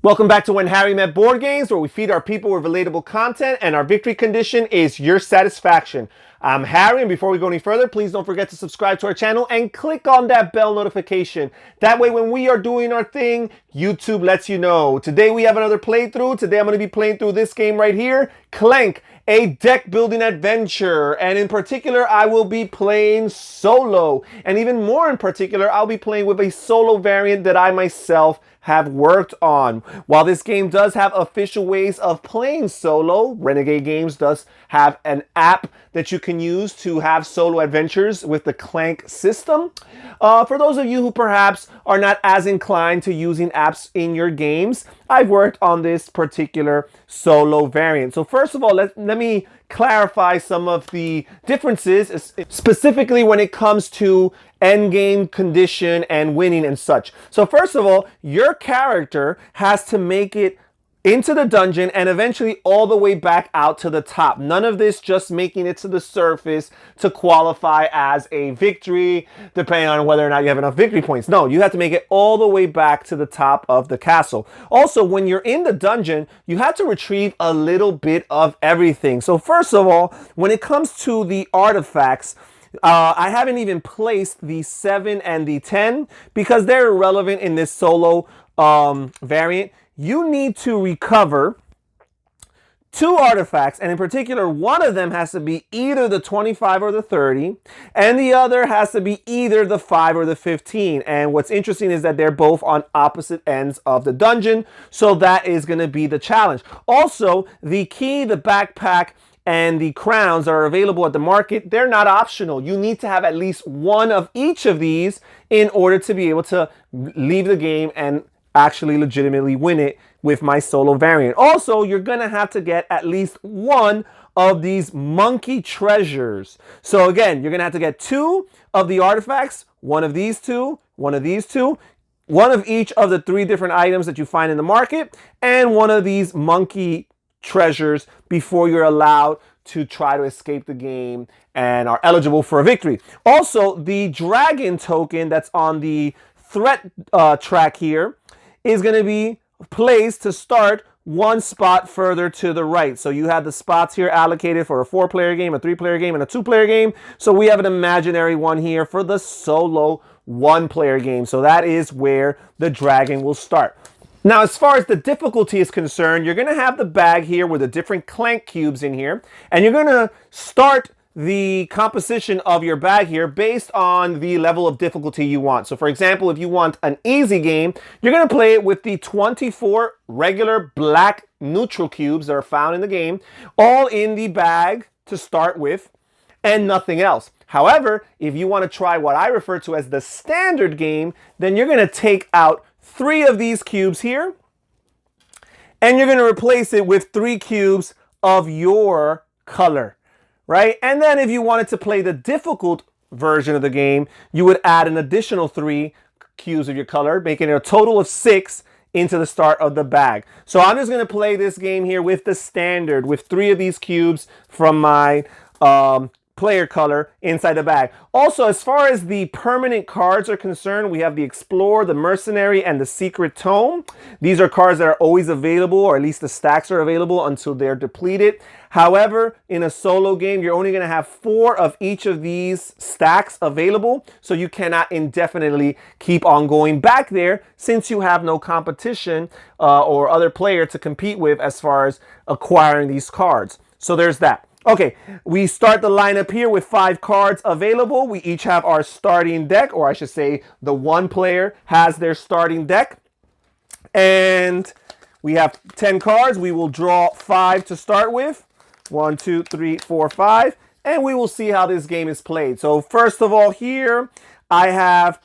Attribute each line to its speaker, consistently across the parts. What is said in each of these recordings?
Speaker 1: Welcome back to When Harry Met Board Games, where we feed our people with relatable content, and our victory condition is your satisfaction. I'm Harry, and before we go any further, please don't forget to subscribe to our channel and click on that bell notification. That way, when we are doing our thing, YouTube lets you know. Today, we have another playthrough. Today, I'm going to be playing through this game right here, Clank, a deck building adventure. And in particular, I will be playing solo. And even more in particular, I'll be playing with a solo variant that I myself have worked on. While this game does have official ways of playing solo, Renegade Games does have an app that you can use to have solo adventures with the Clank system. For those of you who perhaps are not as inclined to using apps in your games, I've worked on this particular solo variant. So first of all, let me clarify some of the differences, specifically when it comes to endgame condition and winning and such. So first of all, your character has to make it into the dungeon and eventually all the way back out to the top. None of this just making it to the surface to qualify as a victory, depending on whether or not you have enough victory points. No, you have to make it all the way back to the top of the castle. Also, when you're in the dungeon, you have to retrieve a little bit of everything. So first of all, when it comes to the artifacts, I haven't even placed the 7 and the 10 because they're irrelevant in this solo variant. You need to recover 2 artifacts, and in particular, one of them has to be either the 25 or the 30, and the other has to be either the 5 or the 15. And what's interesting is that they're both on opposite ends of the dungeon, so that is going to be the challenge. Also, the key, the backpack, and the crowns are available at the market. They're not optional. You need to have at least one of each of these in order to be able to leave the game and actually legitimately win it with my solo variant. Also, you're gonna have to get at least one of these monkey treasures. So again, you're gonna have to get 2 of the artifacts, one of these 2, one of these 2, one of each of the 3 different items that you find in the market, and one of these monkey treasures before you're allowed to try to escape the game and are eligible for a victory. Also, the dragon token that's on the threat track here is going to be placed to start one spot further to the right. So you have the spots here allocated for a 4-player game, a 3-player game, and a 2-player game. So we have an imaginary one here for the solo 1-player game. So that is where the dragon will start. Now, as far as the difficulty is concerned, you're going to have the bag here with the different Clank cubes in here, and you're going to start the composition of your bag here based on the level of difficulty you want. So for example, if you want an easy game, you're going to play it with the 24 regular black neutral cubes that are found in the game, all in the bag to start with, and nothing else. However, if you want to try what I refer to as the standard game, then you're going to take out 3 of these cubes here, and you're going to replace it with 3 cubes of your color. Right? And then if you wanted to play the difficult version of the game, you would add an additional 3 cubes of your color, making it a total of 6 into the start of the bag. So I'm just going to play this game here with the standard, with 3 of these cubes from my player color inside the bag. Also, as far as the permanent cards are concerned, we have the Explorer, the Mercenary, and the Secret Tome. These are cards that are always available, or at least the stacks are available until they're depleted. However, in a solo game, you're only going to have 4 of each of these stacks available, so you cannot indefinitely keep on going back there since you have no competition or other player to compete with as far as acquiring these cards. So there's that. Okay, we start the lineup here with 5 cards available. We each have our starting deck, or I should say the 1 player has their starting deck. And we have 10 cards. We will draw 5 to start with. 1, 2, 3, 4, 5. And we will see how this game is played. So first of all here, I have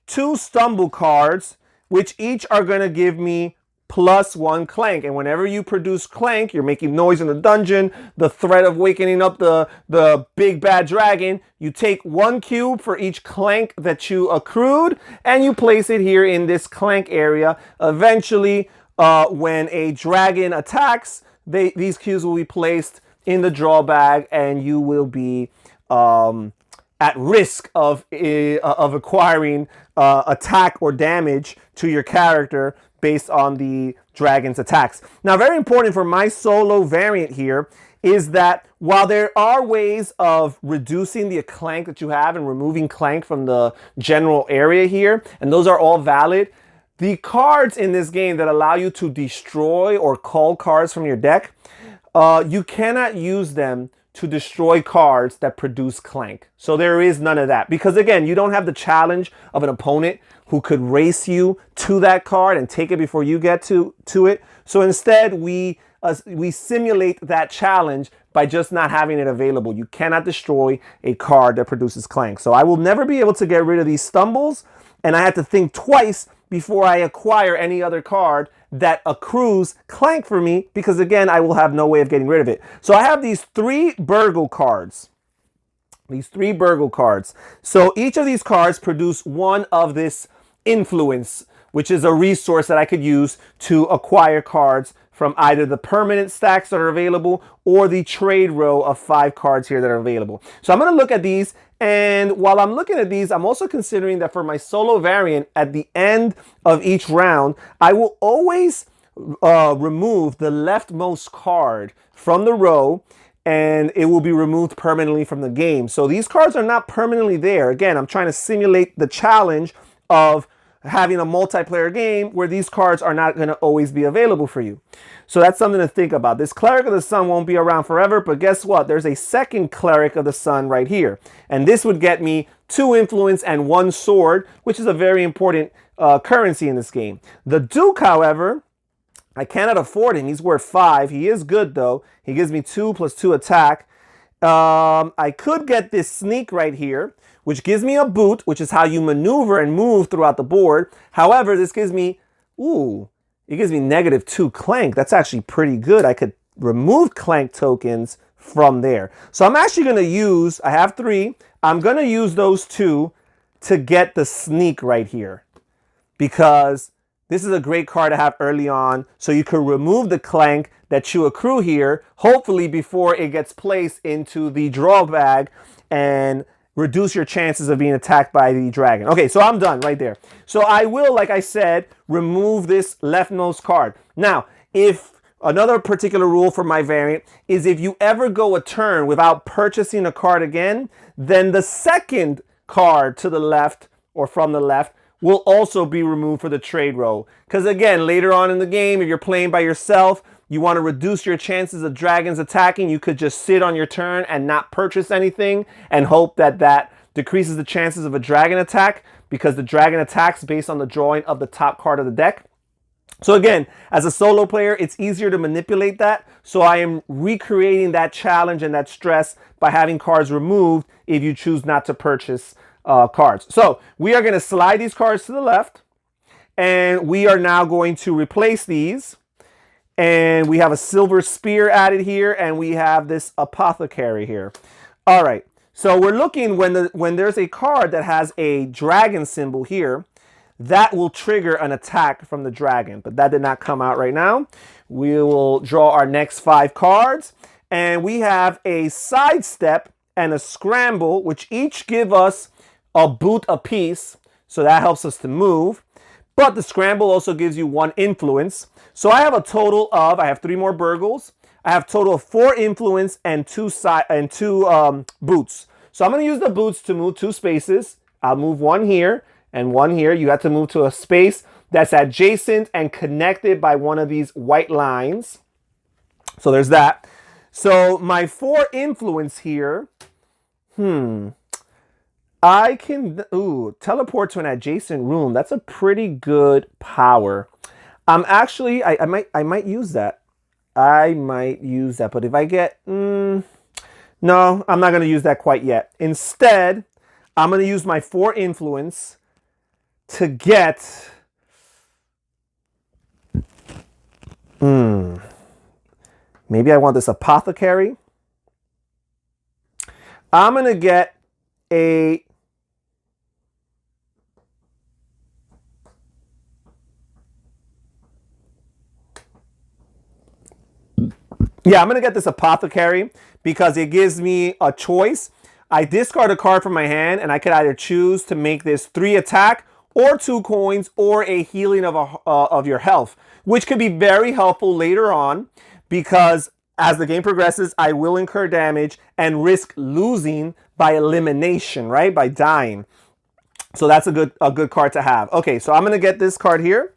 Speaker 1: 2 stumble cards, which each are going to give me +1 Clank. And whenever you produce Clank, you're making noise in the dungeon, the threat of wakening up the big bad dragon. You take 1 cube for each Clank that you accrued, and you place it here in this Clank area. Eventually, when a dragon attacks, these cubes will be placed in the draw bag, and you will be at risk of acquiring attack or damage to your character based on the dragon's attacks. Now, very important for my solo variant here is that while there are ways of reducing the clank that you have and removing clank from the general area here, and those are all valid, the cards in this game that allow you to destroy or cull cards from your deck, you cannot use them to destroy cards that produce clank. So there is none of that. Because again, you don't have the challenge of an opponent who could race you to that card and take it before you get to it. So instead, we simulate that challenge by just not having it available. You cannot destroy a card that produces clank. So I will never be able to get rid of these stumbles, and I have to think twice before I acquire any other card that accrues clank for me, because again, I will have no way of getting rid of it. So I have these 3 Burglar cards. These 3 Burglar cards. So each of these cards produce one of this influence, which is a resource that I could use to acquire cards from either the permanent stacks that are available or the trade row of 5 cards here that are available. So I'm going to look at these, and while I'm looking at these, I'm also considering that for my solo variant, at the end of each round, I will always remove the leftmost card from the row, and it will be removed permanently from the game. So these cards are not permanently there. Again, I'm trying to simulate the challenge of having a multiplayer game where these cards are not going to always be available for you. So that's something to think about. This Cleric of the Sun won't be around forever, but guess what? There's a second Cleric of the Sun right here. And this would get me 2 influence and 1 sword, which is a very important currency in this game. The Duke, however, I cannot afford him. He's worth 5. He is good, though. He gives me 2 plus 2 attack. I could get this Sneak right here, which gives me a boot, which is how you maneuver and move throughout the board. However, this gives me, it gives me -2 clank. That's actually pretty good. I could remove clank tokens from there. So I'm actually going to use, I have 3. I'm going to use those 2 to get the Sneak right here, because this is a great card to have early on, so you can remove the clank that you accrue here, hopefully before it gets placed into the draw bag, and reduce your chances of being attacked by the dragon. Okay, so I'm done right there. So I will, like I said, remove this leftmost card. Now, if another particular rule for my variant is if you ever go a turn without purchasing a card again, then the second card to the left or from the left will also be removed for the trade row. Because again, later on in the game, if you're playing by yourself, you want to reduce your chances of dragons attacking, you could just sit on your turn and not purchase anything and hope that that decreases the chances of a dragon attack, because the dragon attacks based on the drawing of the top card of the deck. So again, as a solo player, it's easier to manipulate that. So I am recreating that challenge and that stress by having cards removed if you choose not to purchase cards. So we are going to slide these cards to the left, and we are now going to replace these. And we have a silver spear added here, and we have this apothecary here. All right, so we're looking when there's a card that has a dragon symbol here, that will trigger an attack from the dragon, but that did not come out right now. We will draw our next 5 cards, and we have a sidestep and a scramble, which each give us a boot apiece, so that helps us to move. But the scramble also gives you 1 influence. So I have a total of, I have 3 more burgles. I have a total of 4 influence and 2 boots. So I'm going to use the boots to move 2 spaces. I'll move 1 here and 1 here. You have to move to a space that's adjacent and connected by one of these white lines. So there's that. So my 4 influence here, I can, teleport to an adjacent room. That's a pretty good power. Actually, I might use that. I might use that, but if I get, no, I'm not going to use that quite yet. Instead, I'm going to use my 4 influence to get, maybe I want this apothecary. I'm going to get a, I'm going to get this apothecary because it gives me a choice. I discard a card from my hand, and I could either choose to make this 3 attack, or 2 coins, or a healing of your health, which could be very helpful later on, because as the game progresses, I will incur damage and risk losing by elimination, right? By dying. So that's a good card to have. Okay, so I'm gonna get this card here,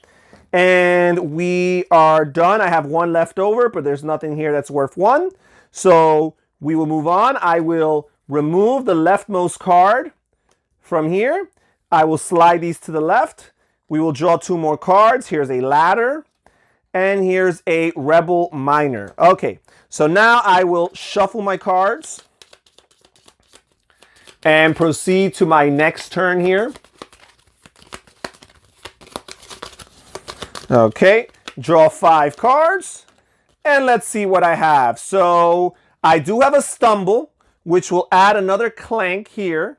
Speaker 1: and we are done. I have 1 left over, but there's nothing here that's worth 1. So we will move on. I will remove the leftmost card from here. I will slide these to the left. We will draw 2 more cards. Here's a ladder, and here's a rebel miner. Okay, so now I will shuffle my cards and proceed to my next turn here. Okay, draw 5 cards, and let's see what I have. So I do have a stumble, which will add another clank here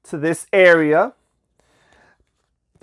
Speaker 1: to this area.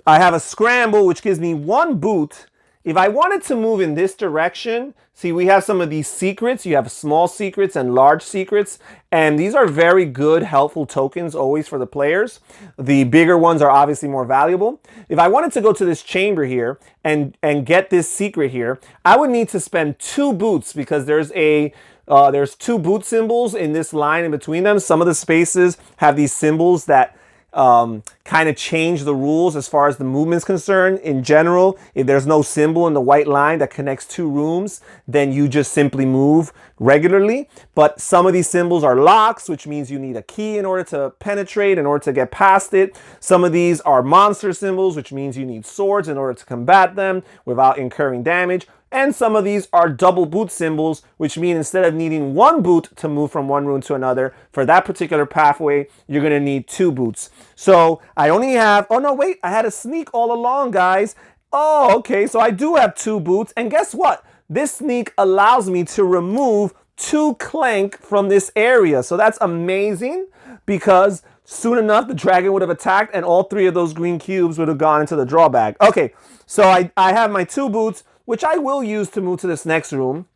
Speaker 1: I have a scramble, which gives me 1 boot. If I wanted to move in this direction, see, we have some of these secrets. You have small secrets and large secrets, and these are very good, helpful tokens always for the players. The bigger ones are obviously more valuable. If I wanted to go to this chamber here and get this secret here, I would need to spend 2 boots, because there's 2 boot symbols in this line in between them. Some of the spaces have these symbols that kind of change the rules as far as the movement's concerned. In general, if there's no symbol in the white line that connects 2 rooms, then you just simply move regularly. But some of these symbols are locks, which means you need a key in order to penetrate, in order to get past it. Some of these are monster symbols, which means you need swords in order to combat them without incurring damage. And some of these are double boot symbols, which mean instead of needing 1 boot to move from one room to another, for that particular pathway, you're going to need 2 boots. So I only have, oh no, wait, I had a sneak all along, guys. Oh, okay, so I do have 2 boots. And guess what? This sneak allows me to remove 2 clank from this area. So that's amazing, because soon enough, the dragon would have attacked and all 3 of those green cubes would have gone into the draw bag. Okay, so I have my 2 boots, which I will use to move to this next room.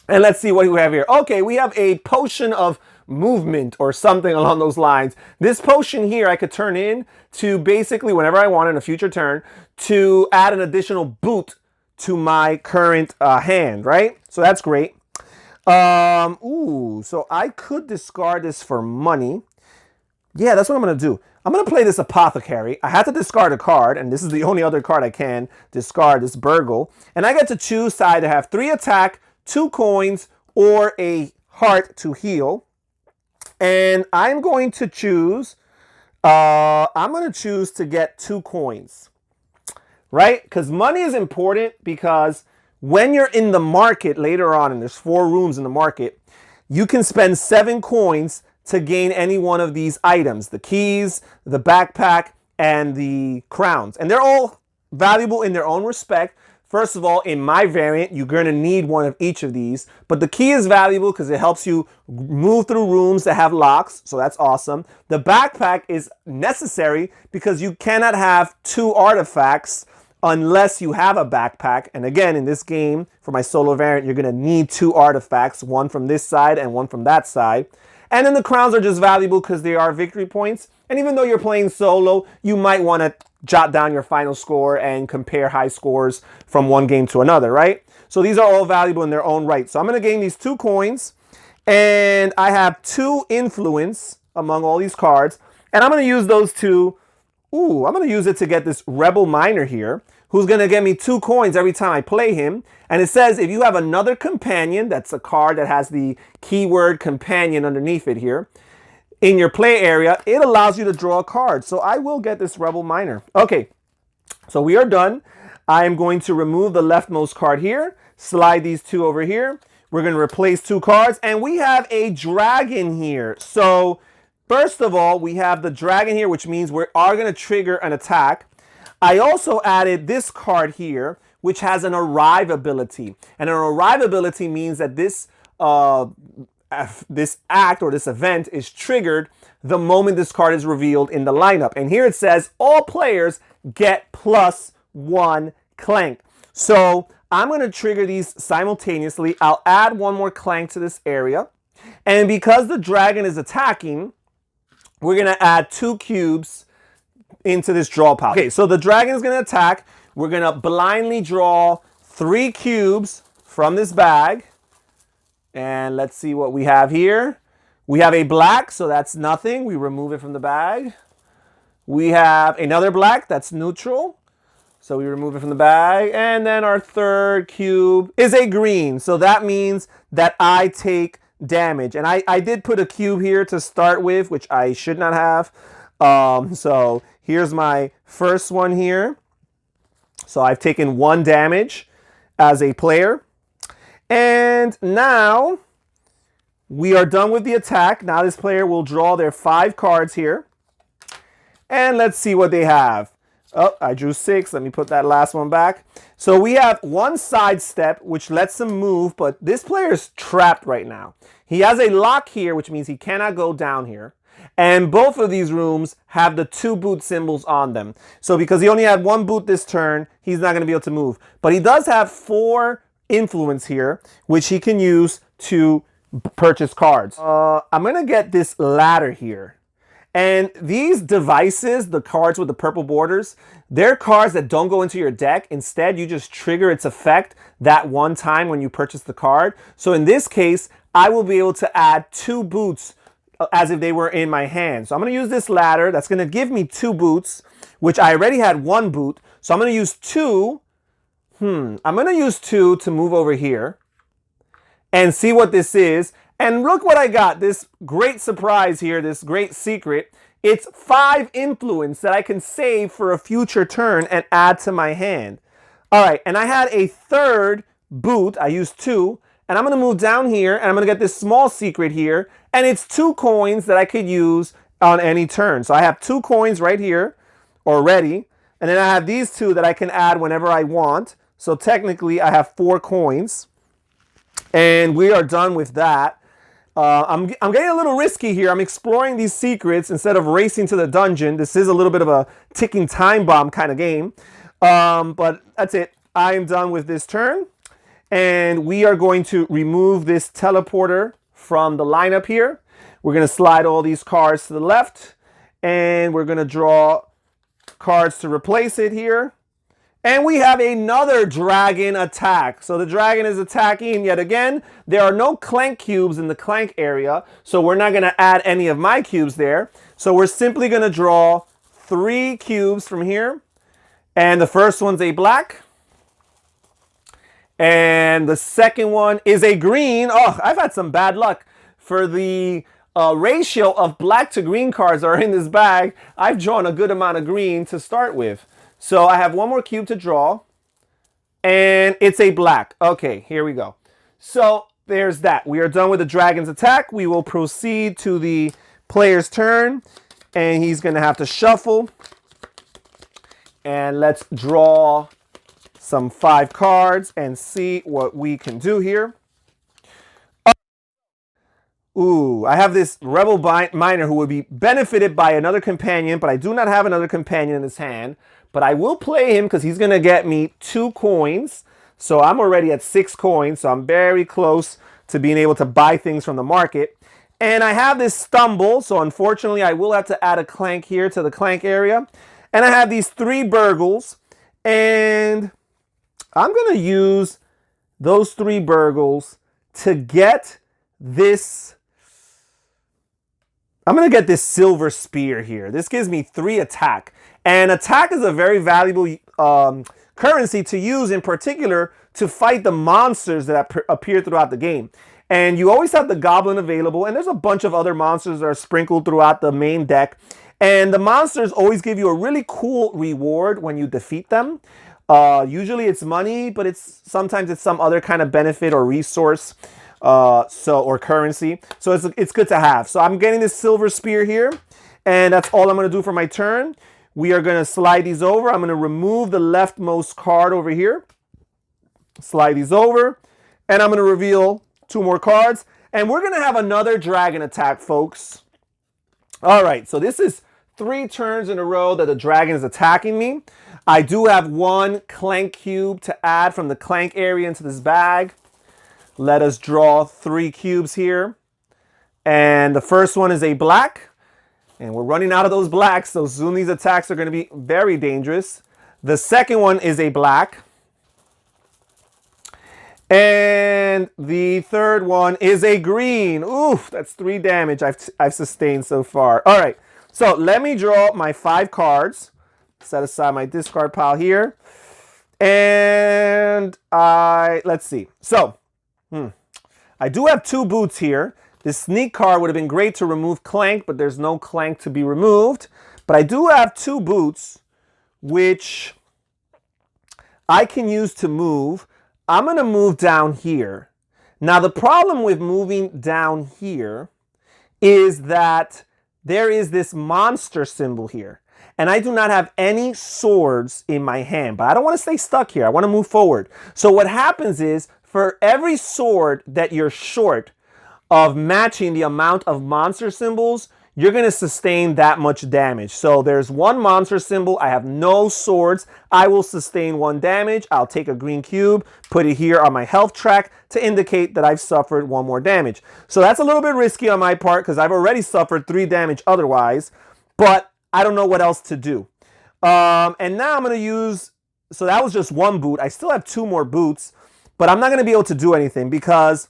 Speaker 1: And let's see what we have here. Okay, we have a potion of movement or something along those lines. This potion here I could turn in to basically, whenever I want in a future turn, to add an additional boot to my current hand, right? So that's great. So I could discard this for money. Yeah, that's what I'm going to do. I'm going to play this Apothecary. I had to discard a card, and this is the only other card I can discard, this Burglar. And I get to choose to either have 3 attack, 2 coins, or a heart to heal. And I'm going to choose, to get 2 coins, right? Because money is important, because when you're in the market later on, and there's 4 rooms in the market, you can spend 7 coins to gain any one of these items, the keys, the backpack, and the crowns. And they're all valuable in their own respect. First of all, in my variant, you're going to need one of each of these. But the key is valuable because it helps you move through rooms that have locks. So that's awesome. The backpack is necessary because you cannot have 2 artifacts unless you have a backpack. And again, in this game, for my solo variant, you're going to need 2 artifacts, one from this side and one from that side. And then the crowns are just valuable because they are victory points. And even though you're playing solo, you might want to jot down your final score and compare high scores from one game to another, right? So these are all valuable in their own right. So I'm going to gain these 2 coins. And I have 2 influence among all these cards. And I'm going to use those to, I'm going to use it to get this Rebel Miner here, who's going to get me 2 coins every time I play him. And it says if you have another companion, that's a card that has the keyword companion underneath it here, in your play area, it allows you to draw a card. So I will get this Rebel Miner. Okay, so we are done. I am going to remove the leftmost card here, slide these 2 over here. We're going to replace 2 cards, and we have a dragon here. So first of all, we have the dragon here, which means we are going to trigger an attack. I also added this card here, which has an arrive ability. And an arrive ability means that this act or this event is triggered the moment this card is revealed in the lineup. And here it says all players get +1 Clank. So I'm going to trigger these simultaneously. I'll add 1 more Clank to this area. And because the dragon is attacking, we're going to add 2 cubes into this draw pile. Okay, so the dragon is going to attack. We're going to blindly draw 3 cubes from this bag. And let's see what we have here. We have a black, so that's nothing. We remove it from the bag. We have another black, that's neutral. So we remove it from the bag. And then our third cube is a green. So that means that I take damage. And I did put a cube here to start with, which I should not have. So here's my first one here. So I've taken 1 damage as a player. And now we are done with the attack. Now this player will draw their 5 cards here. And let's see what they have. Oh, I drew 6. Let me put that last one back. So we have 1 sidestep, which lets him move, but this player is trapped right now. He has a lock here, which means he cannot go down here. And both of these rooms have the 2 boot symbols on them. So because he only had 1 boot this turn, he's not going to be able to move. But he does have 4 influence here, which he can use to purchase cards. I'm going to get this ladder here. And these devices, the cards with the purple borders, they're cards that don't go into your deck. Instead, you just trigger its effect that one time when you purchase the card. So in this case, I will be able to add 2 boots as if they were in my hand. So I'm going to use this ladder. That's going to give me 2 boots, which I already had 1 boot. So I'm going to use 2. I'm going to use 2 to move over here and see what this is. And look what I got, this great surprise here, this great secret. It's 5 influence that I can save for a future turn and add to my hand. All right, and I had a 3rd boot. I used 2, and I'm going to move down here, and I'm going to get this small secret here, and it's 2 coins that I could use on any turn. So I have 2 coins right here already, and then I have these 2 that I can add whenever I want. So technically, I have 4 coins, and we are done with that. I'm getting a little risky here. I'm exploring these secrets instead of racing to the dungeon. This is a little bit of a ticking time bomb kind of game. But that's it. I am done with this turn. And we are going to remove this teleporter from the lineup here. We're going to slide all these cards to the left. And we're going to draw cards to replace it here. And we have another dragon attack. So the dragon is attacking yet again. There are no Clank cubes in the Clank area, so we're not going to add any of my cubes there. So we're simply going to draw 3 cubes from here. And the first one's a black. And the second one is a green. Oh, I've had some bad luck. For the ratio of black to green cards are in this bag, I've drawn a good amount of green to start with. So I have 1 more cube to draw, and it's a black. Okay, here we go. So there's that. We are done with the dragon's attack. We will proceed to the player's turn, and he's going to have to shuffle. And let's draw some 5 cards and see what we can do here. Ooh, I have this rebel miner who would be benefited by another companion, but I do not have another companion in his hand. But I will play him because he's going to get me 2 coins. So I'm already at 6 coins. So I'm very close to being able to buy things from the market. And I have this stumble. So unfortunately, I will have to add a Clank here to the Clank area. And I have these 3 burgles. And I'm going to use those 3 burgles to get this. I'm going to get this silver spear here. This gives me 3 attack. And attack is a very valuable currency to use, in particular to fight the monsters that appear throughout the game. And you always have the goblin available, and there's a bunch of other monsters that are sprinkled throughout the main deck. And the monsters always give you a really cool reward when you defeat them. Usually it's money, but sometimes it's some other kind of benefit or resource, or currency. So it's good to have. So I'm getting this silver spear here, and that's all I'm going to do for my turn. We are going to slide these over. I'm going to remove the leftmost card over here. Slide these over. And I'm going to reveal 2 more cards. And we're going to have another dragon attack, folks. All right, so this is 3 turns in a row that the dragon is attacking me. I do have 1 Clank cube to add from the Clank area into this bag. Let us draw 3 cubes here. And the first one is a black. And we're running out of those blacks, so soon these attacks are going to be very dangerous. The second one is a black. And the third one is a green. Oof, that's 3 damage I've sustained so far. All right, so let me draw my 5 cards. Set aside my discard pile here. And let's see. So, I do have 2 boots here. This sneak card would have been great to remove Clank, but there's no Clank to be removed. But I do have 2 boots, which I can use to move. I'm going to move down here. Now, the problem with moving down here is that there is this monster symbol here. And I do not have any swords in my hand, but I don't want to stay stuck here. I want to move forward. So what happens is, for every sword that you're short of matching the amount of monster symbols, you're going to sustain that much damage. So there's 1 monster symbol. I have no swords. I will sustain 1 damage. I'll take a green cube, put it here on my health track to indicate that I've suffered 1 more damage. So that's a little bit risky on my part because I've already suffered 3 damage otherwise, but I don't know what else to do. And now I'm going to use, so that was just 1 boot. I still have 2 more boots, but I'm not going to be able to do anything because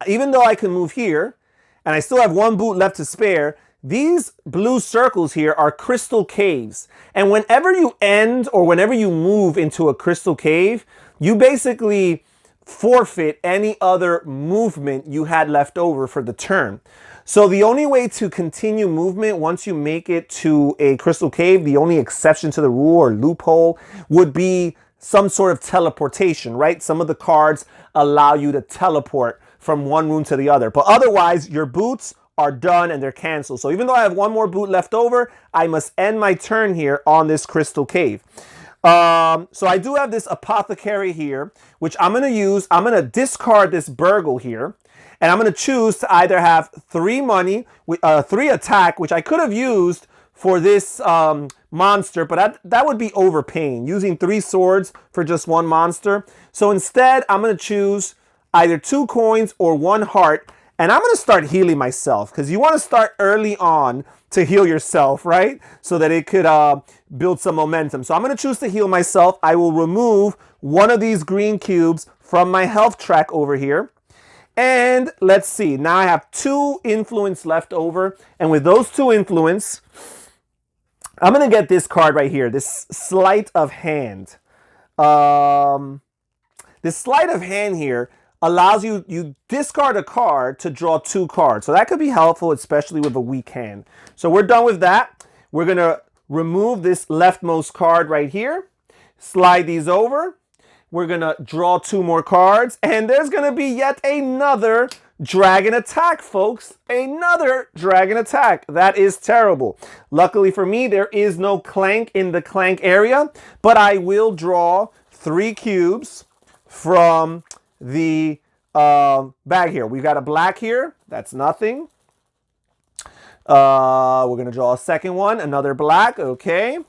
Speaker 1: even though I can move here, and I still have 1 boot left to spare, these blue circles here are crystal caves. And whenever you end or whenever you move into a crystal cave, you basically forfeit any other movement you had left over for the turn. So the only way to continue movement once you make it to a crystal cave, the only exception to the rule or loophole would be some sort of teleportation, right? Some of the cards allow you to teleport from one room to the other. But otherwise, your boots are done and they're canceled. So even though I have 1 more boot left over, I must end my turn here on this crystal cave. So I do have this apothecary here, which I'm going to use. I'm going to discard this burgle here. And I'm going to choose to either have 3 money, 3 attack, which I could have used for this monster, but that would be overpaying, using 3 swords for just 1 monster. So instead, I'm going to choose either 2 coins or 1 heart, and I'm going to start healing myself, because you want to start early on to heal yourself, right? So that it could build some momentum. So I'm going to choose to heal myself. I will remove 1 of these green cubes from my health track over here. And let's see, now I have 2 influence left over, and with those 2 influence, I'm going to get this card right here, this sleight of hand. This sleight of hand here allows you discard a card to draw 2 cards. So that could be helpful, especially with a weak hand. So we're done with that. We're going to remove this leftmost card right here, slide these over. We're going to draw 2 more cards, and there's going to be yet another dragon attack, folks. Another dragon attack. That is terrible. Luckily for me, there is no Clank in the Clank area, but I will draw 3 cubes from the bag here. We've got a black here. That's nothing. We're going to draw a second one, another black. Okay.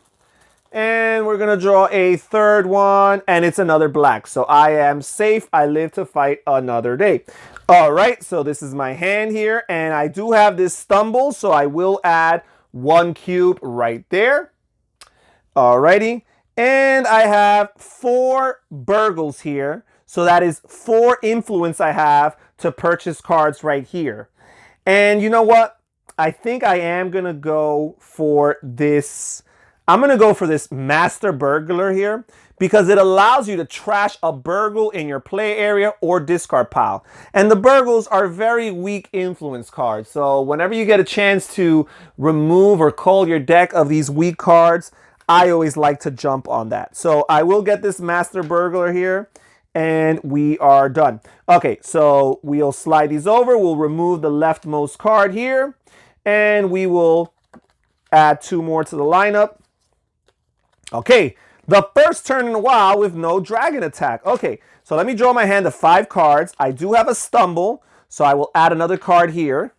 Speaker 1: And we're going to draw a third one, and it's another black. So I am safe. I live to fight another day. All right, so this is my hand here, and I do have this stumble, so I will add 1 cube right there. All righty, and I have 4 burgles here, so that is 4 influence I have to purchase cards right here. And you know what? I think I am going to go for this. I'm going to go for this Master Burglar here because it allows you to trash a burgle in your play area or discard pile. And the burgles are very weak influence cards. So whenever you get a chance to remove or cull your deck of these weak cards, I always like to jump on that. So I will get this Master Burglar here and we are done. Okay, so we'll slide these over. We'll remove the leftmost card here and we will add 2 more to the lineup. Okay, the first turn in a while with no dragon attack. Okay, so let me draw my hand of 5 cards. I do have a stumble, so I will add another card here.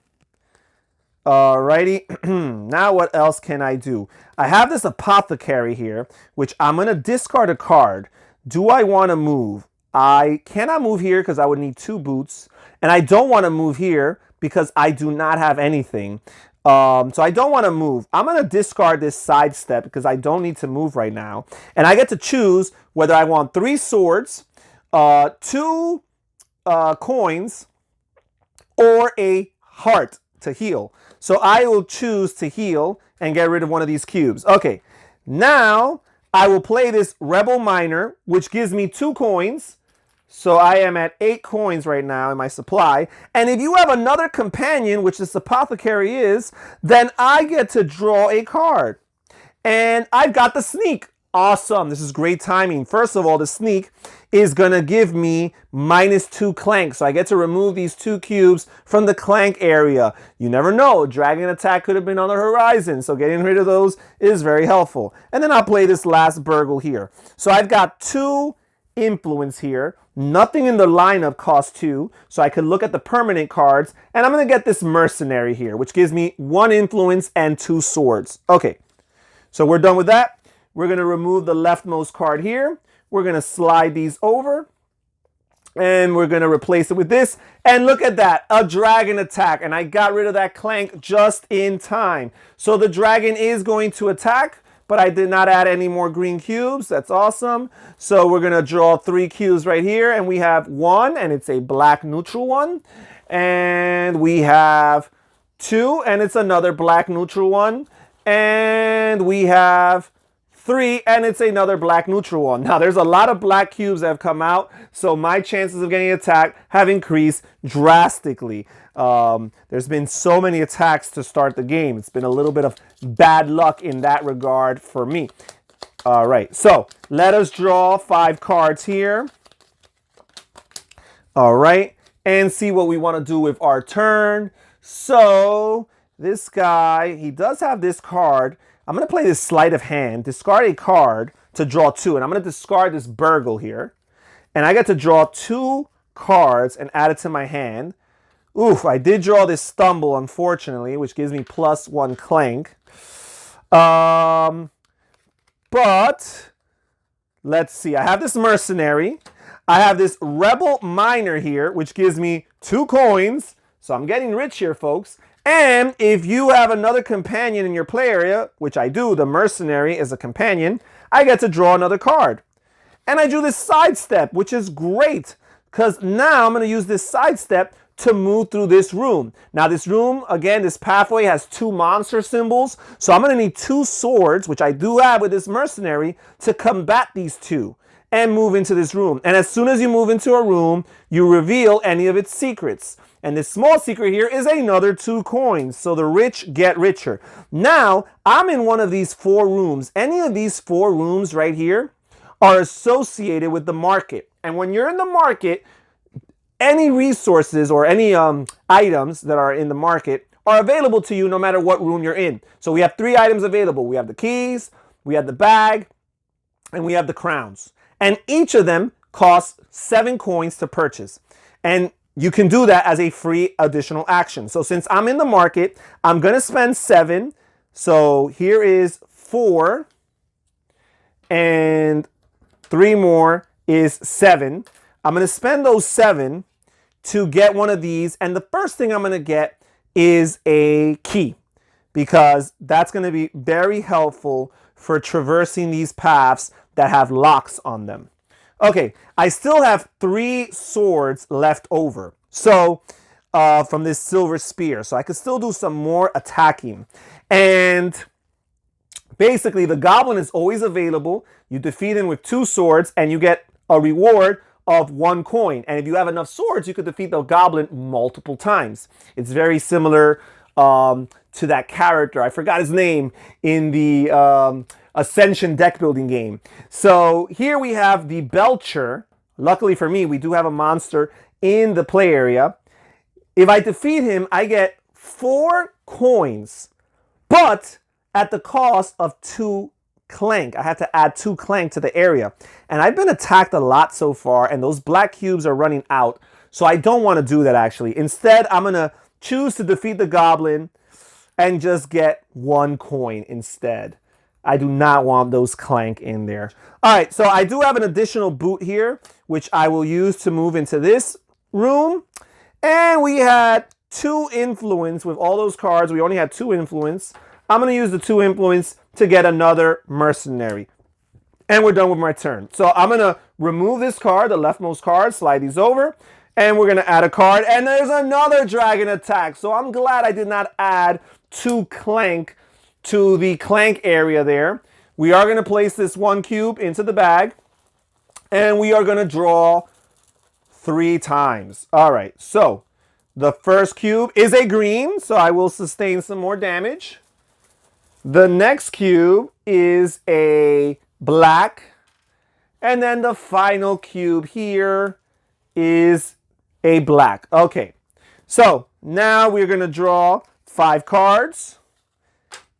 Speaker 1: Alrighty, now what else can I do? I have this apothecary here, which I'm going to discard a card. Do I want to move? I cannot move here because I would need 2 boots. And I don't want to move here because I do not have anything. So I don't want to move. I'm going to discard this sidestep because I don't need to move right now. And I get to choose whether I want 3 swords, 2 coins, or a heart to heal. So I will choose to heal and get rid of one of these cubes. Okay, now I will play this Rebel Miner, which gives me 2 coins. So I am at 8 coins right now in my supply. And if you have another companion, which this apothecary is, then I get to draw a card. And I've got the sneak. Awesome. This is great timing. First of all, the sneak is going to give me -2 Clank. So I get to remove these 2 cubes from the Clank area. You never know. Dragon attack could have been on the horizon. So getting rid of those is very helpful. And then I'll play this last Burglar here. So I've got 2 influence here. Nothing in the lineup costs 2, so I could look at the permanent cards, and I'm going to get this mercenary here, which gives me 1 influence and 2 swords. Okay, so we're done with that. We're going to remove the leftmost card here. We're going to slide these over, and we're going to replace it with this. And look at that, a dragon attack, and I got rid of that Clank just in time. So the dragon is going to attack, but I did not add any more green cubes. That's awesome. So we're going to draw 3 cubes right here. And we have 1, and it's a black neutral one. And we have 2, and it's another black neutral one. And we have 3, and it's another black neutral one. Now, there's a lot of black cubes that have come out, so my chances of getting attacked have increased drastically. There's been so many attacks to start the game. It's been a little bit of bad luck in that regard for me. All right, so let us draw 5 cards here. All right, and see what we want to do with our turn. So this guy, he does have this card. I'm going to play this sleight of hand, discard a card to draw 2, and I'm going to discard this Burglar here. And I get to draw 2 cards and add it to my hand. Oof, I did draw this Stumble, unfortunately, which gives me +1 Clank. But let's see. I have this Mercenary. I have this Rebel Miner here, which gives me 2 coins. So I'm getting rich here, folks. And if you have another companion in your play area, which I do, the Mercenary is a companion, I get to draw another card. And I do this sidestep, which is great, because now I'm going to use this sidestep to move through this room. Now this room, again, this pathway has 2 monster symbols, so I'm going to need 2 swords, which I do have with this Mercenary, to combat these 2 and move into this room. And as soon as you move into a room, you reveal any of its secrets. And this small secret here is another 2 coins. So the rich get richer. Now, I'm in one of these 4 rooms. Any of these 4 rooms right here are associated with the market. And when you're in the market, any resources or any items that are in the market are available to you no matter what room you're in. So we have 3 items available. We have the keys, we have the bag, and we have the crowns. And each of them costs 7 coins to purchase. And you can do that as a free additional action. So since I'm in the market, I'm going to spend 7. So here is 4. And 3 more is 7. I'm going to spend those 7 to get one of these. And the first thing I'm going to get is a key, because that's going to be very helpful for traversing these paths that have locks on them. Okay, I still have 3 swords left over. So from this silver spear. So I could still do some more attacking. And basically the goblin is always available. You defeat him with 2 swords and you get a reward of 1 coin. And if you have enough swords, you could defeat the goblin multiple times. It's very similar to that character. I forgot his name in the Ascension deck building game. So here we have the Belcher. Luckily for me, we do have a monster in the play area. If I defeat him, I get 4 coins, but at the cost of 2 Clank. I have to add 2 Clank to the area. And I've been attacked a lot so far, and those black cubes are running out. So I don't want to do that, actually. Instead, I'm going to choose to defeat the goblin and just get 1 coin instead. I do not want those Clank in there. All right, so I do have an additional boot here, which I will use to move into this room. And we had 2 influence with all those cards. We only had 2 influence. I'm going to use the 2 influence to get another mercenary. And we're done with my turn. So I'm going to remove this card, the leftmost card, slide these over. And we're going to add a card. And there's another dragon attack. So I'm glad I did not add 2 Clank to the Clank area there. We are going to place this 1 cube into the bag. And we are going to draw 3 times. All right. So the first cube is a green. So I will sustain some more damage. The next cube is a black. And then the final cube here is a black. Okay, so now we're going to draw 5 cards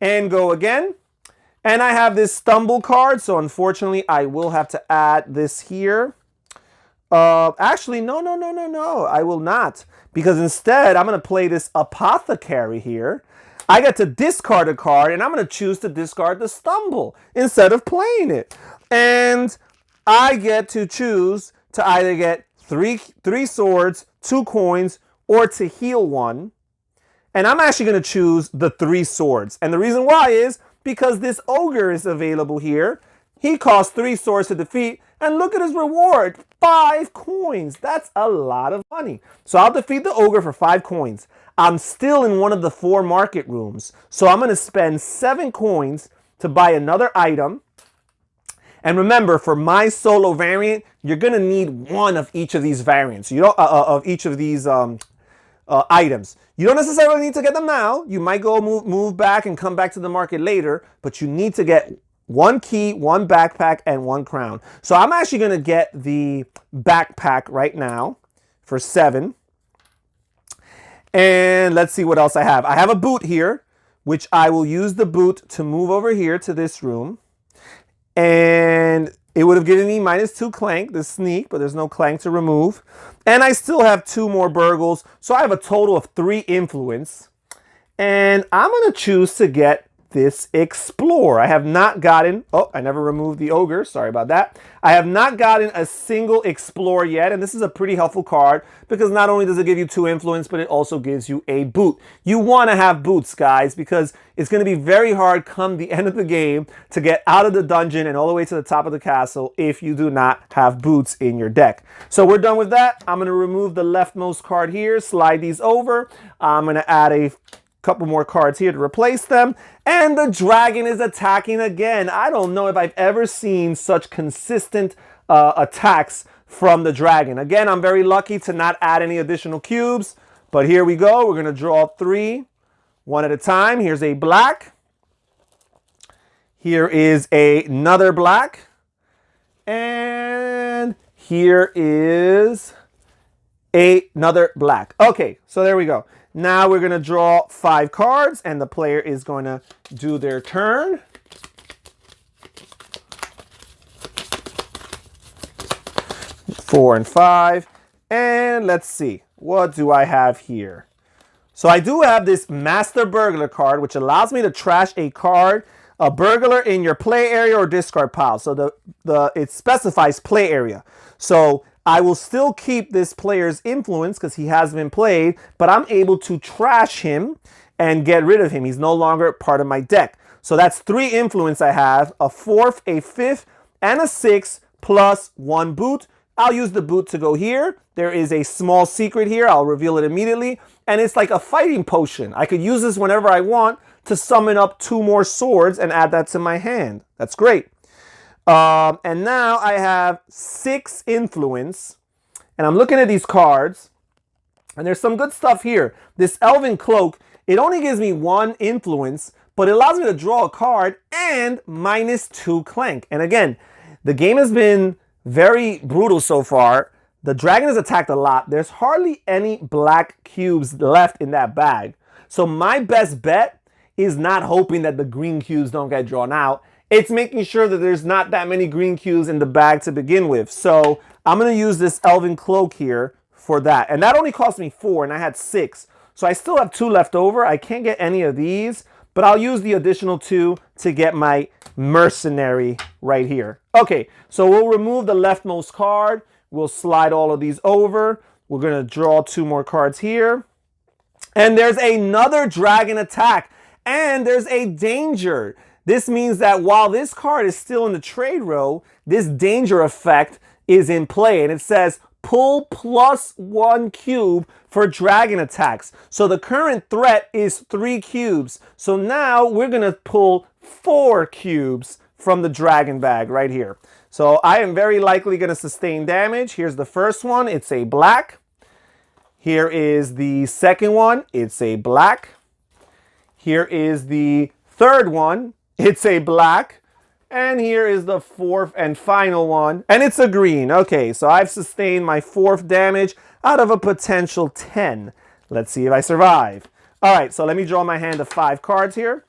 Speaker 1: and go again. And I have this stumble card, so unfortunately I will have to add this here. Actually, no, I will not. Because instead, I'm going to play this apothecary here. I get to discard a card, and I'm going to choose to discard the stumble instead of playing it. And I get to choose to either get three swords, 2 coins, or to heal 1. And I'm actually going to choose the 3 swords. And the reason why is because this ogre is available here. He costs 3 swords to defeat. And look at his reward, 5 coins. That's a lot of money. So I'll defeat the ogre for 5 coins. I'm still in one of the 4 market rooms. So I'm going to spend 7 coins to buy another item. And remember, for my solo variant, you're going to need 1 of each of these variants. You don't of each of these items. You don't necessarily need to get them now. You might go move back and come back to the market later, but you need to get 1 key, 1 backpack, and 1 crown. So I'm actually going to get the backpack right now for 7. And let's see what else I have. I have a boot here, which I will use the boot to move over here to this room. And it would have given me -2 Clank, the sneak, but there's no Clank to remove. And I still have 2 more burgles. So I have a total of 3 influence. And I'm going to choose to get this explore. I have not gotten, oh, I never removed the ogre. Sorry about that. I have not gotten a single explore yet. And this is a pretty helpful card because not only does it give you 2 influence, but it also gives you a boot. You want to have boots, guys, because it's going to be very hard come the end of the game to get out of the dungeon and all the way to the top of the castle if you do not have boots in your deck. So we're done with that. I'm going to remove the leftmost card here, slide these over. I'm going to add a couple more cards here to replace them. And the dragon is attacking again. I don't know if I've ever seen such consistent attacks from the dragon. Again, I'm very lucky to not add any additional cubes. But here we go. We're going to draw 3, 1 at a time. Here's a black. Here is another black. And here is another black. Okay, so there we go. Now we're going to draw 5 cards, and the player is going to do their turn. Four and 5. And let's see. What do I have here? So I do have this Master Burglar card, which allows me to trash a card, a burglar in your play area or discard pile. So it specifies play area. So I will still keep this player's influence because he has been played, but I'm able to trash him and get rid of him. He's no longer part of my deck. So that's 3 influence I have, a 4th, a 5th, and a 6th, plus 1 boot. I'll use the boot to go here. There is a small secret here. I'll reveal it immediately. And it's like a fighting potion. I could use this whenever I want to summon up 2 more swords and add that to my hand. That's great. And now I have 6 influence, and I'm looking at these cards, and there's some good stuff here. This Elven Cloak, it only gives me 1 influence, but it allows me to draw a card and -2 Clank. And again, the game has been very brutal so far. The dragon has attacked a lot. There's hardly any black cubes left in that bag. So my best bet is not hoping that the green cubes don't get drawn out. It's making sure that there's not that many green cubes in the bag to begin with. So I'm going to use this Elven Cloak here for that. And that only cost me 4, and I had 6. So I still have 2 left over. I can't get any of these, but I'll use the additional 2 to get my mercenary right here. Okay, so we'll remove the leftmost card. We'll slide all of these over. We're going to draw 2 more cards here. And there's another dragon attack. And there's a danger. This means that while this card is still in the trade row, this danger effect is in play. And it says pull +1 cube for dragon attacks. So the current threat is 3 cubes. So now we're going to pull 4 cubes from the dragon bag right here. So I am very likely going to sustain damage. Here's the first one. It's a black. Here is the second one. It's a black. Here is the third one. It's a black. And here is the fourth and final one. And it's a green. Okay, so I've sustained my 4th damage out of a potential 10. Let's see if I survive. All right, so let me draw my hand of 5 cards here.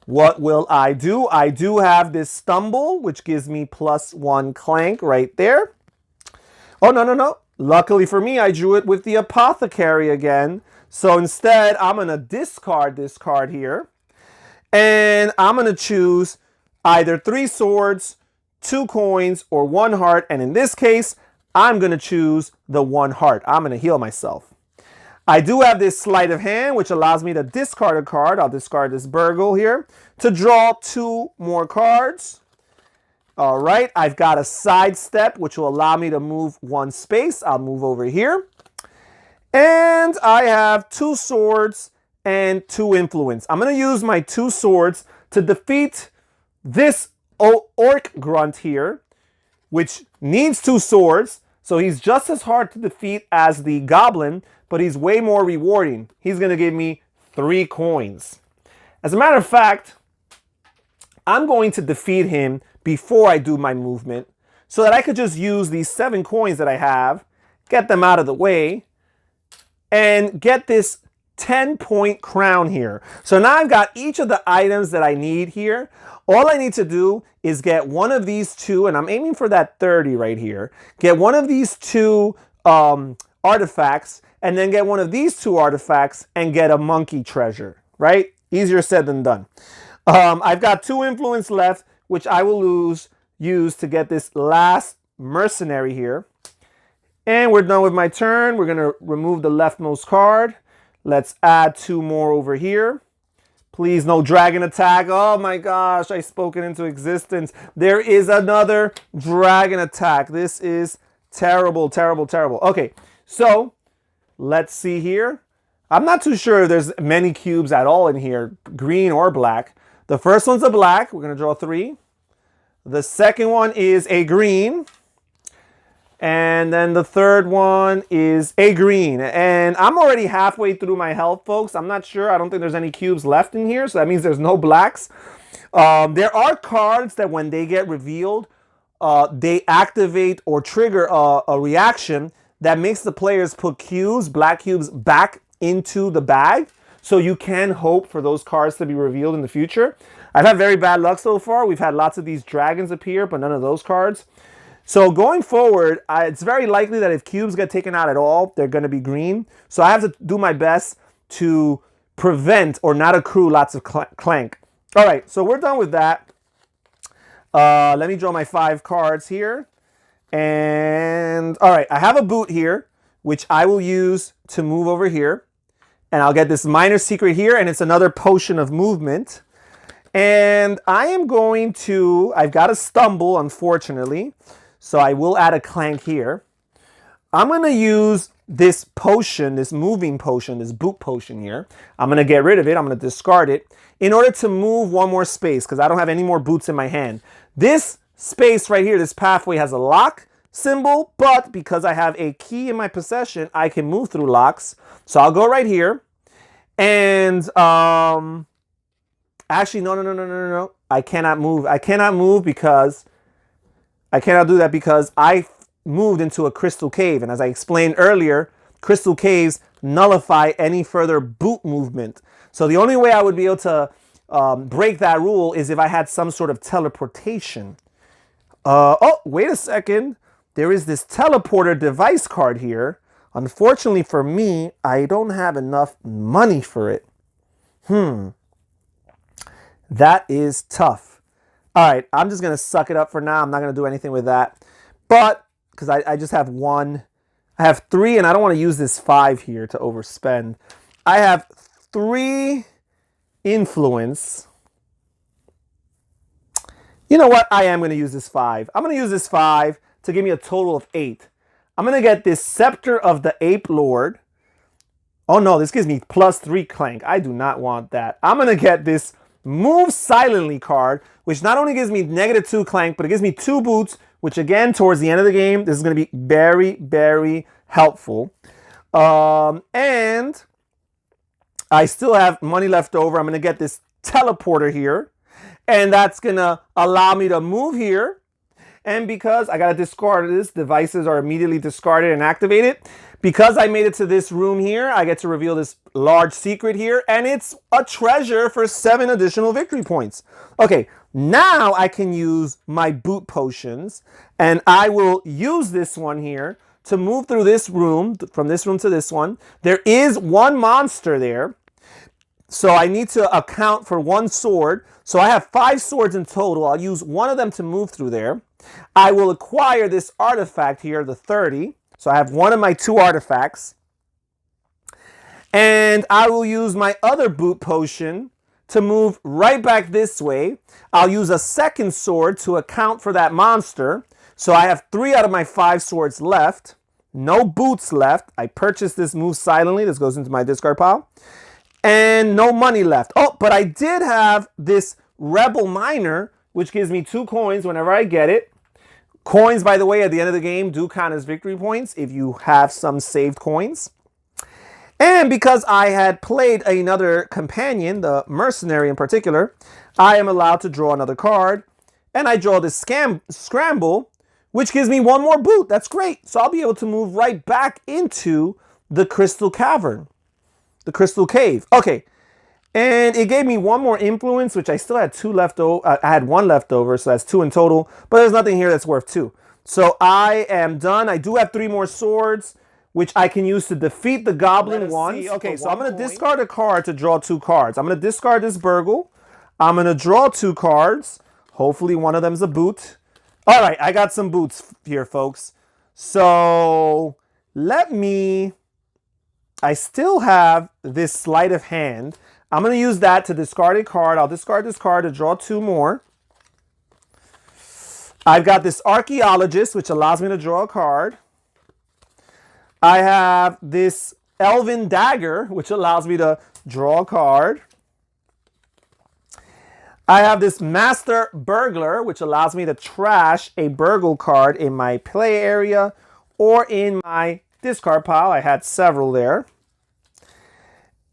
Speaker 1: What will I do? I do have this stumble, which gives me +1 clank right there. Oh, no. Luckily for me, I drew it with the apothecary again. So instead, I'm going to discard this card here. And I'm going to choose either 3 swords, 2 coins, or 1 heart. And in this case, I'm going to choose the 1 heart. I'm going to heal myself. I do have this sleight of hand, which allows me to discard a card. I'll discard this Burglar here to draw 2 more cards. All right, I've got a sidestep, which will allow me to move 1 space. I'll move over here. And I have 2 swords and 2 influence. I'm going to use my 2 swords to defeat this orc grunt here, which needs 2 swords. So he's just as hard to defeat as the goblin, but he's way more rewarding. He's going to give me 3 coins. As a matter of fact, I'm going to defeat him before I do my movement so that I could just use these 7 coins that I have, get them out of the way, and get this 10-point crown here. So now I've got each of the items that I need here. All I need to do is get one of these 2, and I'm aiming for that 30 right here. Get one of these 2 artifacts, and then get one of these 2 artifacts and get a monkey treasure, right? Easier said than done. I've got 2 influence left, which I will use to get this last mercenary here. And we're done with my turn. We're going to remove the leftmost card. Let's add 2 more over here. Please, no dragon attack. Oh my gosh, I spoke it into existence. There is another dragon attack. This is terrible, terrible, terrible. Okay, so let's see here. I'm not too sure if there's many cubes at all in here, green or black. The first one's a black. We're going to draw 3. The second one is a green. And then the third one is a green. And I'm already halfway through my health, folks. I'm not sure. I don't think there's any cubes left in here. So that means there's no blacks. There are cards that when they get revealed, they activate or trigger a reaction that makes the players put cubes, black cubes, back into the bag. So you can hope for those cards to be revealed in the future. I've had very bad luck so far. We've had lots of these dragons appear, but none of those cards. So going forward, it's very likely that if cubes get taken out at all, they're going to be green. So I have to do my best to prevent or not accrue lots of clank. All right, so we're done with that. Let me draw my 5 cards here. And all right, I have a boot here, which I will use to move over here. And I'll get this minor secret here, and it's another potion of movement. And I am going to, I've got a stumble, unfortunately. So I will add a clank here. I'm going to use this potion, this moving potion, this boot potion here. I'm going to get rid of it. I'm going to discard it in order to move 1 more space because I don't have any more boots in my hand. This space right here, this pathway has a lock symbol, but because I have a key in my possession, I can move through locks. So I'll go right here. And actually, no. I cannot move. I cannot move because I cannot do that because I moved into a crystal cave. And as I explained earlier, crystal caves nullify any further boot movement. So the only way I would be able to break that rule is if I had some sort of teleportation. Oh, wait a second. There is this teleporter device card here. Unfortunately for me, I don't have enough money for it. That is tough. All right, I'm just going to suck it up for now. I'm not going to do anything with that. But, because I just have 1 I have 3, and I don't want to use this 5 here to overspend. I have 3 influence. You know what? I am going to use this 5. I'm going to use this 5 to give me a total of 8. I'm going to get this Scepter of the Ape Lord. Oh no, this gives me +3 Clank. I do not want that. I'm going to get this Move Silently card, which not only gives me -2 Clank, but it gives me 2 boots, which again, towards the end of the game, this is going to be very, very helpful. And I still have money left over. I'm going to get this Teleporter here, and that's going to allow me to move here. And because I got to discard this, devices are immediately discarded and activated. Because I made it to this room here, I get to reveal this large secret here, and it's a treasure for 7 additional victory points. Okay, now I can use my boot potions, and I will use this one here to move through this room, from this room to this one. There is 1 monster there, so I need to account for 1 sword. So I have 5 swords in total. I'll use 1 of them to move through there. I will acquire this artifact here, the 30. So I have 1 of my 2 artifacts. And I will use my other boot potion to move right back this way. I'll use a 2nd sword to account for that monster. So I have 3 out of my 5 swords left. No boots left. I purchased this Move Silently. This goes into my discard pile. And no money left. Oh, but I did have this Rebel Miner, which gives me 2 coins whenever I get it. Coins, by the way, at the end of the game do count as victory points if you have some saved coins. And because I had played another companion, the Mercenary in particular, I am allowed to draw another card. And I draw this Scramble, which gives me 1 more boot. That's great. So I'll be able to move right back into the Crystal Cavern, the Crystal Cave. Okay. And it gave me 1 more influence, which I still had 2 left over. I had 1 left over, so that's 2 in total. But there's nothing here that's worth 2. So I am done. I do have 3 more swords, which I can use to defeat the Goblin ones. Okay, so I'm going to discard a card to draw 2 cards. I'm going to discard this Burglar. I'm going to draw 2 cards. Hopefully one of them's a boot. All right, I got some boots here, folks. So I still have this Sleight of Hand. I'm going to use that to discard a card. I'll discard this card to draw 2 more. I've got this Archaeologist, which allows me to draw a card. I have this Elven Dagger, which allows me to draw a card. I have this Master Burglar, which allows me to trash a Burglar card in my play area or in my discard pile. I had several there.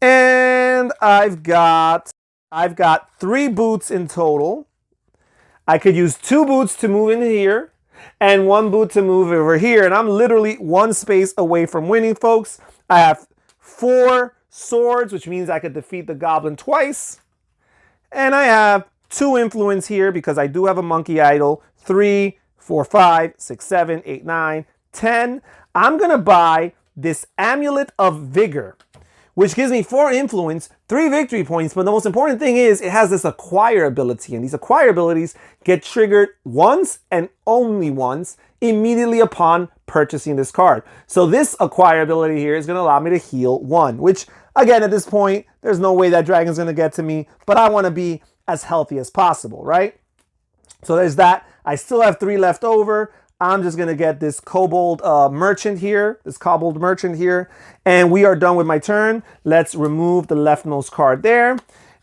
Speaker 1: And I've got 3 boots in total. I could use 2 boots to move into here and 1 boot to move over here. And I'm literally 1 space away from winning, folks. I have 4 swords, which means I could defeat the Goblin twice. And I have 2 influence here because I do have a monkey idol. 3, 4, 5, 6, 7, 8, 9, 10. I'm going to buy this Amulet of Vigor, which gives me 4 influence, 3 victory points. But the most important thing is it has this acquire ability. And these acquire abilities get triggered once and only once immediately upon purchasing this card. So this acquire ability here is going to allow me to heal 1, which again, at this point, there's no way that dragon's going to get to me. But I want to be as healthy as possible, right? So there's that. I still have 3 left over. I'm just going to get this Kobold Merchant here, and we are done with my turn. Let's remove the leftmost card there,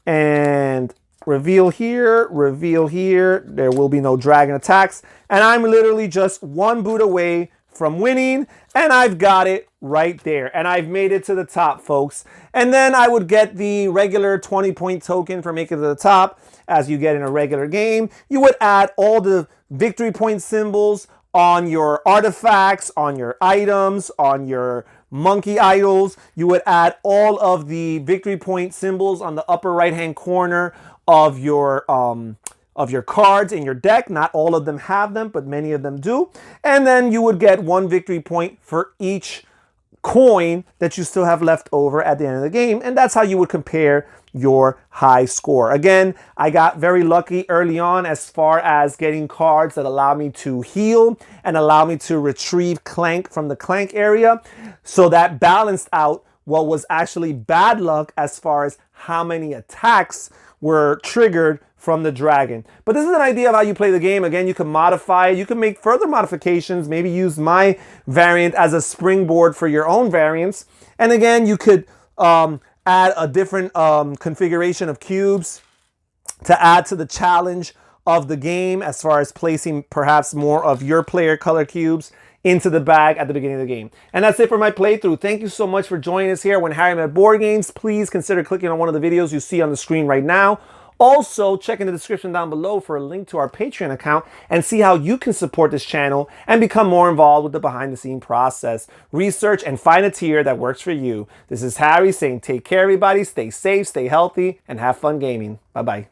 Speaker 1: and reveal here, reveal here. There will be no dragon attacks, and I'm literally just 1 boot away from winning, and I've got it right there, and I've made it to the top, folks. And then I would get the regular 20-point token for making it to the top, as you get in a regular game. You would add all the victory point symbols on your artifacts, on your items, on your monkey idols. You would add all of the victory point symbols on the upper right hand corner of your cards in your deck. Not all of them have them, but many of them do. And then you would get 1 victory point for each coin that you still have left over at the end of the game. And that's how you would compare your high score. Again, I got very lucky early on as far as getting cards that allow me to heal and allow me to retrieve Clank from the Clank area. So that balanced out what was actually bad luck as far as how many attacks were triggered from the dragon. But this is an idea of how you play the game. Again, you can modify it. You can make further modifications, maybe use my variant as a springboard for your own variants. And again, you could add a different configuration of cubes to add to the challenge of the game as far as placing perhaps more of your player color cubes into the bag at the beginning of the game. And that's it for my playthrough. Thank you so much for joining us here when Harry Met Board Games. Please consider clicking on one of the videos you see on the screen right now. Also, check in the description down below for a link to our Patreon account and see how you can support this channel and become more involved with the behind-the-scenes process. Research and find a tier that works for you. This is Harry saying take care, everybody. Stay safe, stay healthy, and have fun gaming. Bye-bye.